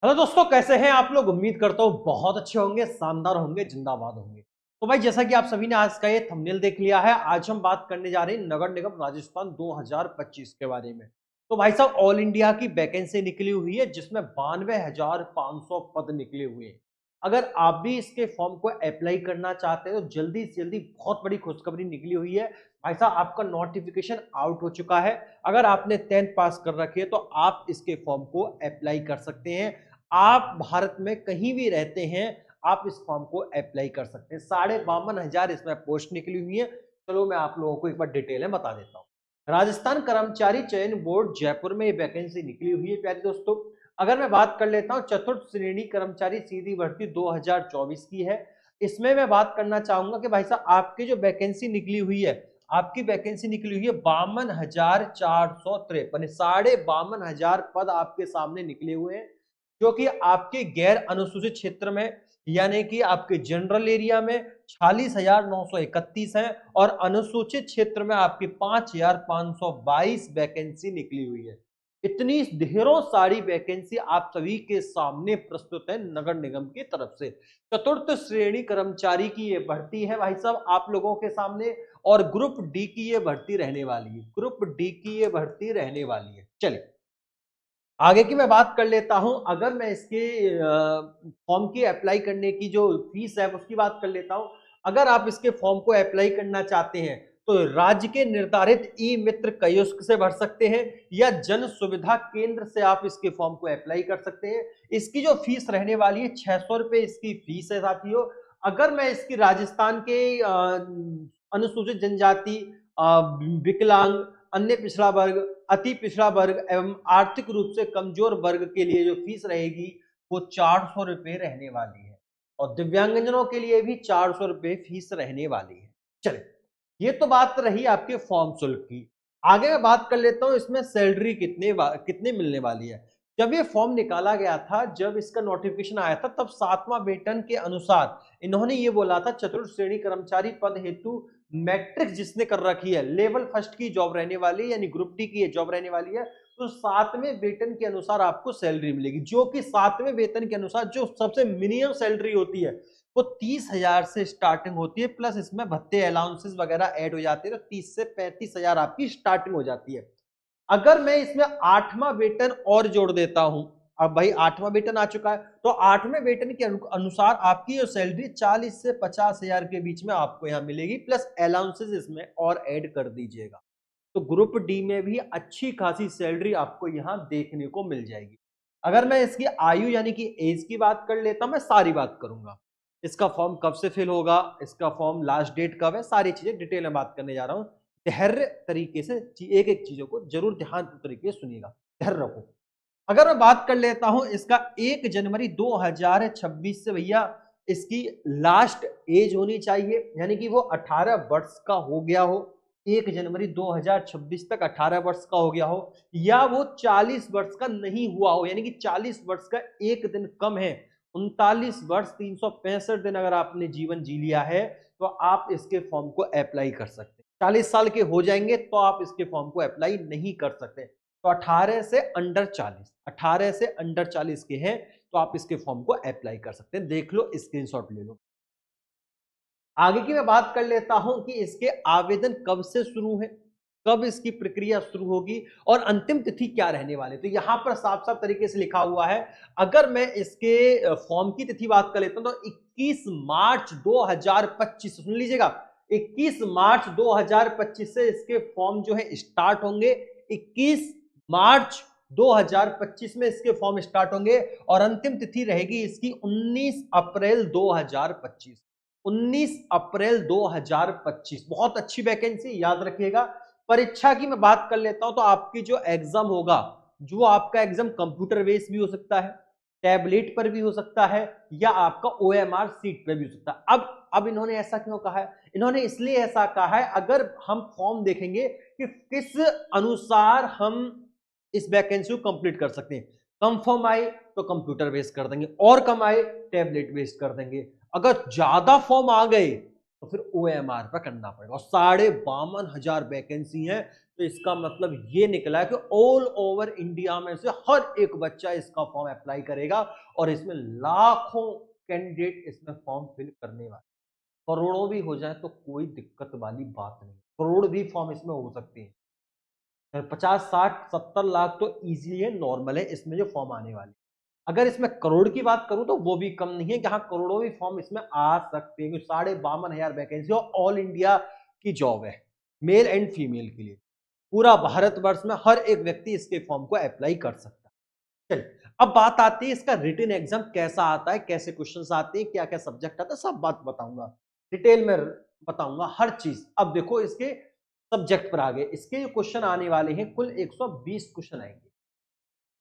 Hello दोस्तों, कैसे हैं आप लोग। उम्मीद करता हूँ बहुत अच्छे होंगे, शानदार होंगे, जिंदाबाद होंगे। तो भाई जैसा कि आप सभी ने आज का ये थंबनेल देख लिया है, आज हम बात करने जा रहे हैं नगर निगम राजस्थान 2025 के बारे में। तो भाई साहब, ऑल इंडिया की वैकेंसी निकली हुई है जिसमें 92,500 पद निकले हुए हैं। अगर आप भी इसके फॉर्म को अप्लाई करना चाहते हैं तो जल्दी से जल्दी बहुत बड़ी खुशखबरी निकली हुई है। भाई साहब, आपका नोटिफिकेशन आउट हो चुका है। अगर आपने 10th पास कर रखी है तो आप इसके फॉर्म को अप्लाई कर सकते हैं। आप भारत में कहीं भी रहते हैं, आप इस फॉर्म को अप्लाई कर सकते हैं। 52,500 इसमें पोस्ट निकली हुई है। चलो मैं आप लोगों को एक बार डिटेल में बता देता हूँ। राजस्थान कर्मचारी चयन बोर्ड जयपुर में ये वैकेंसी निकली हुई है प्यारे दोस्तों। अगर मैं बात कर लेता हूँ, चतुर्थ श्रेणी कर्मचारी सीधी भर्ती 2024 की है। इसमें मैं बात करना चाहूंगा कि भाई साहब, आपकी जो वैकेंसी निकली हुई है, आपकी वैकेंसी निकली हुई है 52,453, 52,500 पद आपके सामने निकले हुए हैं, जो कि आपके गैर अनुसूचित क्षेत्र में यानी कि आपके जनरल एरिया में 46,931 है और अनुसूचित क्षेत्र में आपकी 5,522 वैकेंसी निकली हुई है। इतनी ढेरों सारी वैकेंसी आप सभी के सामने प्रस्तुत है नगर निगम की तरफ से। चतुर्थ श्रेणी कर्मचारी की ये भर्ती है भाई साहब आप लोगों के सामने, और ग्रुप डी की ये भर्ती रहने वाली है। ग्रुप डी की ये भर्ती रहने वाली है। चलिए आगे की मैं बात कर लेता हूं। अगर मैं इसके फॉर्म की अप्लाई करने की जो फीस है उसकी बात कर लेता हूं। अगर आप इसके फॉर्म को अप्लाई करना चाहते हैं तो राज्य के निर्धारित ई मित्र कियोस्क से भर सकते हैं या जन सुविधा केंद्र से आप इसके फॉर्म को अप्लाई कर सकते हैं। इसकी जो फीस रहने वाली है 600 रुपए इसकी फीस है साथियों। अगर मैं इसकी राजस्थान के अनुसूचित जनजाति, विकलांग, अन्य पिछड़ा वर्ग, अति पिछड़ा वर्ग एवं आर्थिक रूप से कमजोर वर्ग के लिए जो फीस रहेगी वो 400 रुपए रहने वाली है, और दिव्यांगजनों के लिए भी 400 रुपए फीस रहने वाली है। चलिए, ये तो बात रही आपके फॉर्म शुल्क की। आगे मैं बात कर लेता हूं इसमें सैलरी कितने मिलने वाली है। जब ये फॉर्म निकाला गया था, जब इसका नोटिफिकेशन आया था, तब 7वां वेतन के अनुसार इन्होंने ये बोला था चतुर्थ श्रेणी कर्मचारी पद हेतु मैट्रिक जिसने कर रखी है, लेवल फर्स्ट की जॉब रहने वाली है, यानी ग्रुप डी की ये जॉब रहने वाली है, तो 7वें वेतन के अनुसार आपको सैलरी मिलेगी, जो कि 7वें वेतन के अनुसार जो सबसे मिनिमम सैलरी होती है वो 30,000 से स्टार्टिंग होती है, प्लस इसमें भत्ते अलाउंसेस वगैरह ऐड हो जाते हैं, तो 30 से 35,000 आपकी स्टार्टिंग हो जाती है। अगर मैं इसमें 8वां वेतन और जोड़ देता हूं, अब भाई 8वां वेतन आ चुका है, तो 8वें वेतन के अनुसार आपकी जो सैलरी 40 से 50,000 के बीच में आपको यहां मिलेगी, प्लस अलाउंसेस इसमें और ऐड कर दीजिएगा। तो ग्रुप डी में भी अच्छी खासी सैलरी आपको यहां देखने को मिल जाएगी। अगर मैं इसकी आयु यानी कि एज की बात कर लेता हूं, मैं सारी बात करूंगा। इसका फॉर्म कब से फिल होगा, इसका फॉर्म लास्ट डेट कब है, सारी चीजें डिटेल में बात करने जा रहा हूं। धैर्य तरीके से एक एक चीजों को जरूर ध्यान तरीके से सुनिएगा, धैर्य रखो। अगर मैं बात कर लेता हूं इसका 1 जनवरी 2026 से भैया इसकी लास्ट एज होनी चाहिए, यानी कि वो 18 वर्ष का हो गया हो। 1 जनवरी 2026 तक 18 वर्ष का हो गया हो, या वो 40 वर्ष का नहीं हुआ हो, यानी कि 40 वर्ष का एक दिन कम है। 39 वर्ष 365 दिन अगर आपने जीवन जी लिया है तो आप इसके फॉर्म को अप्लाई कर सकते हैं। 40 साल के हो जाएंगे तो आप इसके फॉर्म को अप्लाई नहीं कर सकते। तो 18 से अंडर 40, 18 से अंडर 40 के हैं तो आप इसके फॉर्म को अप्लाई कर सकते हैं। देख लो, स्क्रीनशॉट ले लो। आगे की मैं बात कर लेता हूं कि इसके आवेदन कब से शुरू है, कब इसकी प्रक्रिया शुरू होगी और अंतिम तिथि क्या रहने वाली। तो यहां पर साफ साफ तरीके से लिखा हुआ है। अगर मैं इसके फॉर्म की तिथि बात कर लेता हूं तो 21 मार्च 2025, सुन लीजिएगा, 21 मार्च 2025 से इसके फॉर्म जो है स्टार्ट होंगे। 21 मार्च 2025 में इसके फॉर्म स्टार्ट होंगे और अंतिम तिथि रहेगी इसकी 19 अप्रैल 2025। 19 अप्रैल 2025। बहुत अच्छी वैकेंसी, याद रखिएगा। परीक्षा की मैं बात कर लेता हूं तो आपकी जो एग्जाम होगा, जो आपका एग्जाम कंप्यूटर बेस्ड भी हो सकता है, टैबलेट पर भी हो सकता है, या आपका ओएमआर सीट पर भी हो सकता है। अब इन्होंने ऐसा क्यों कहा है? इन्होंने इसलिए ऐसा कहा है, अगर हम फॉर्म देखेंगे कि किस अनुसार हम इस वैकेंसी को कंप्लीट कर सकते हैं। कम फॉर्म आए तो कंप्यूटर बेस्ड कर देंगे, और कम आए टैबलेट बेस्ड कर देंगे। अगर ज्यादा फॉर्म आ गए तो फिर ओएमआर पर करना पड़ेगा, और 52,500 वैकेंसी है। तो इसका मतलब ये निकला है कि ऑल ओवर इंडिया में से हर एक बच्चा इसका फॉर्म अप्लाई करेगा और इसमें लाखों कैंडिडेट इसमें फॉर्म फिल करने वाले, करोड़ों भी हो जाए तो कोई दिक्कत वाली बात नहीं, करोड़ भी फॉर्म इसमें हो सकते हैं। 50, 60, 70 लाख तो इजीली है, नॉर्मल है इसमें जो फॉर्म आने वाले। अगर इसमें करोड़ की बात करूं तो वो भी कम नहीं है, जहां करोड़ों भी फॉर्म इसमें आ सकते हैं। 52,500 वैकेंसी और ऑल इंडिया की जॉब है, मेल एंड फीमेल के लिए। पूरा भारतवर्ष में हर एक व्यक्ति इसके फॉर्म को अप्लाई कर सकता है। चलिए, अब बात आती है इसका रिटन एग्जाम कैसा आता है, कैसे क्वेश्चंस आते हैं, क्या क्या सब्जेक्ट आता है, सब बात बताऊंगा डिटेल में, बताऊंगा हर चीज। अब देखो इसके सब्जेक्ट पर आगे इसके जो क्वेश्चन आने वाले हैं, कुल 120 क्वेश्चन आएंगे।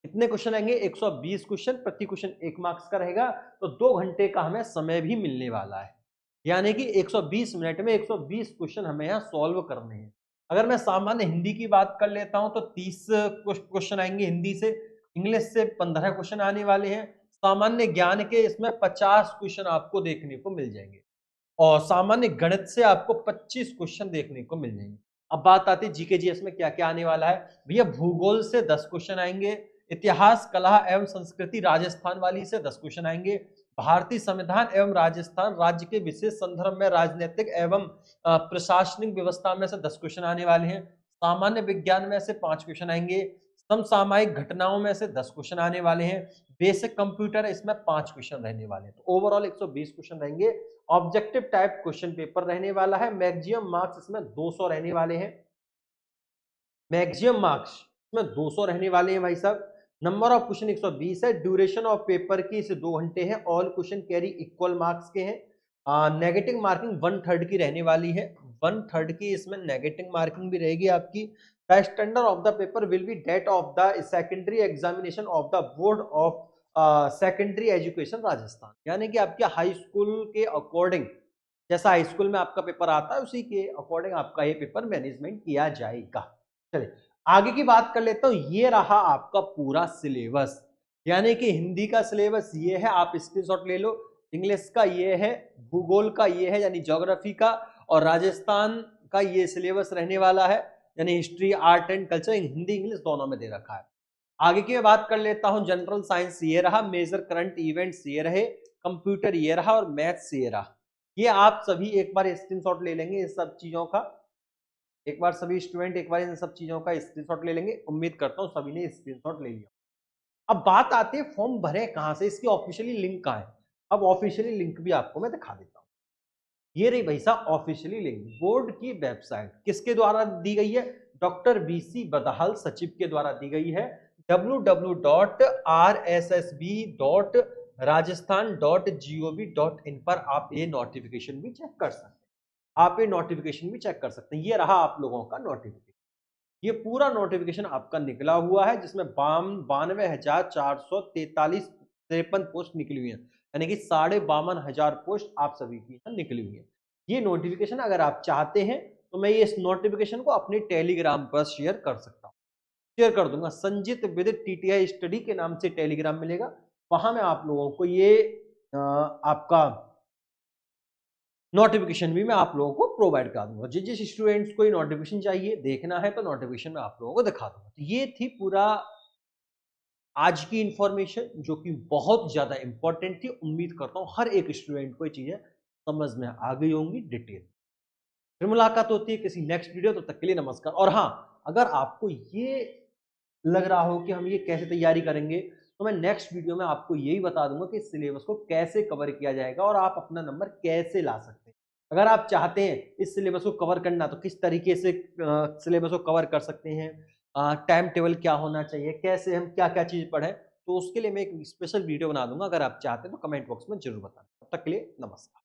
कितने क्वेश्चन आएंगे? 120 क्वेश्चन, प्रति क्वेश्चन 1 मार्क्स का रहेगा, तो 2 घंटे का हमें समय भी मिलने वाला है। यानी कि 120 मिनट में 120 क्वेश्चन हमें यहाँ सॉल्व करने हैं। अगर मैं सामान्य हिंदी की बात कर लेता हूं तो 30 क्वेश्चन आएंगे हिंदी से, इंग्लिश से 15 क्वेश्चन आने वाले हैं, सामान्य ज्ञान के इसमें 50 क्वेश्चन आपको देखने को मिल जाएंगे और सामान्य गणित से आपको 25 क्वेश्चन देखने को मिल जाएंगे। अब बात आती है जीके जीएस में क्या क्या आने वाला है। भैया भूगोल से 10 क्वेश्चन आएंगे, इतिहास कला एवं संस्कृति राजस्थान वाली से 10 क्वेश्चन आएंगे, भारतीय संविधान एवं राजस्थान राज्य के विशेष संदर्भ में राजनीतिक एवं प्रशासनिक व्यवस्था में से 10 क्वेश्चन आने वाले हैं, सामान्य विज्ञान में से 5 क्वेश्चन आएंगे, समसामयिक घटनाओं में से 10 क्वेश्चन आने वाले हैं, बेसिक कंप्यूटर इसमें 5 क्वेश्चन रहने वाले हैं। तो ओवरऑल 120 क्वेश्चन रहेंगे। ऑब्जेक्टिव टाइप क्वेश्चन पेपर रहने वाला है, मैक्सिमम मार्क्स इसमें 200 रहने वाले हैं, मैक्सिमम मार्क्स इसमें 200 रहने वाले हैं भाई साहब। नंबर ऑफ क्वेश्चन 120 है, ड्यूरेशन ऑफ पेपर की इसे 2 घंटे है, all question carry equal marks के हैं। नेगेटिव मार्किंग 1/3 की रहने वाली है, 1/3 की इसमें नेगेटिव मार्किंग भी रहेगी आपकी। The standard of the paper will be date of the secondary examination of the board of secondary education Rajasthan, यानी कि आपके हाई स्कूल के अकॉर्डिंग, जैसा हाई स्कूल में आपका पेपर आता है उसी के अकॉर्डिंग आपका ये पेपर मैनेजमेंट किया जाएगा। चलिए आगे की बात कर लेता हूं, ये रहा आपका पूरा सिलेबस, यानी कि हिंदी का सिलेबस ये है, आप स्क्रीनशॉट ले लो, इंग्लिश का ये है, भूगोल का ये है यानी ज्योग्राफी का, और राजस्थान का ये सिलेबस रहने वाला है, यानी history art and culture, Hindi English दोनों में दे रखा है। आगे की मैं बात कर लेता हूं, जनरल साइंस ये रहा, मेजर करंट इवेंट्स ये रहे, कंप्यूटर ये रहा और मैथ्स ये रहा। ये आप सभी एक बार स्क्रीनशॉट ले लेंगे इस सब चीजों का, एक बार सभी स्टूडेंट एक बार इन सब चीजों का स्क्रीनशॉट ले लेंगे, उम्मीद करता हूं सभी ने स्क्रीनशॉट ले लिया। अब बात आती है फॉर्म भरे कहां से, इसकी ऑफिशियली लिंक कहां है। अब ऑफिशियली लिंक भी आपको मैं दिखा देता हूं, ये रही भाई साहब ऑफिशियली लिंक, बोर्ड की वेबसाइट किसके द्वारा दी गई है, डॉक्टर बीसी बदहाल सचिव के द्वारा दी गई है, www.rssb.rajasthan.gov.in पर आप ये नोटिफिकेशन भी चेक कर सकते हैं, आप ये नोटिफिकेशन भी चेक कर सकते हैं। ये रहा आप लोगों का नोटिफिकेशन, ये पूरा नोटिफिकेशन आपका निकला हुआ है, जिसमें 92,443 पोस्ट निकली हुई है, यानी कि 52,500 पोस्ट आप सभी की निकली हुई है। ये नोटिफिकेशन अगर आप चाहते हैं तो मैं ये इस नोटिफिकेशन को अपने टेलीग्राम पर शेयर कर सकता हूँ, शेयर कर दूंगा, संजित विद टीटीआई स्टडी के नाम से टेलीग्राम मिलेगा, वहां में आप लोगों को ये आपका नोटिफिकेशन भी मैं आप लोगों को प्रोवाइड करा दूंगा। जिस जिस स्टूडेंट्स को ये नोटिफिकेशन चाहिए देखना है तो नोटिफिकेशन मैं आप लोगों को दिखा दूंगा। तो ये थी पूरा आज की इंफॉर्मेशन, जो कि बहुत ज्यादा इंपॉर्टेंट थी। उम्मीद करता हूँ हर एक स्टूडेंट को ये चीजें समझ में आ गई होंगी डिटेल। फिर मुलाकात होती है किसी नेक्स्ट वीडियो, तब तक के लिए नमस्कार। और हाँ, अगर आपको ये लग रहा हो कि हम ये कैसे तैयारी करेंगे, तो मैं नेक्स्ट वीडियो में आपको यही बता दूंगा कि सिलेबस को कैसे कवर किया जाएगा और आप अपना नंबर कैसे ला सकते हैं। अगर आप चाहते हैं इस सिलेबस को कवर करना तो किस तरीके से सिलेबस को कवर कर सकते हैं, टाइम टेबल क्या होना चाहिए, कैसे हम क्या क्या चीज पढ़ें, तो उसके लिए मैं एक स्पेशल वीडियो बना दूंगा। अगर आप चाहते हैं तो कमेंट बॉक्स में जरूर बताना। तब तक के लिए नमस्कार।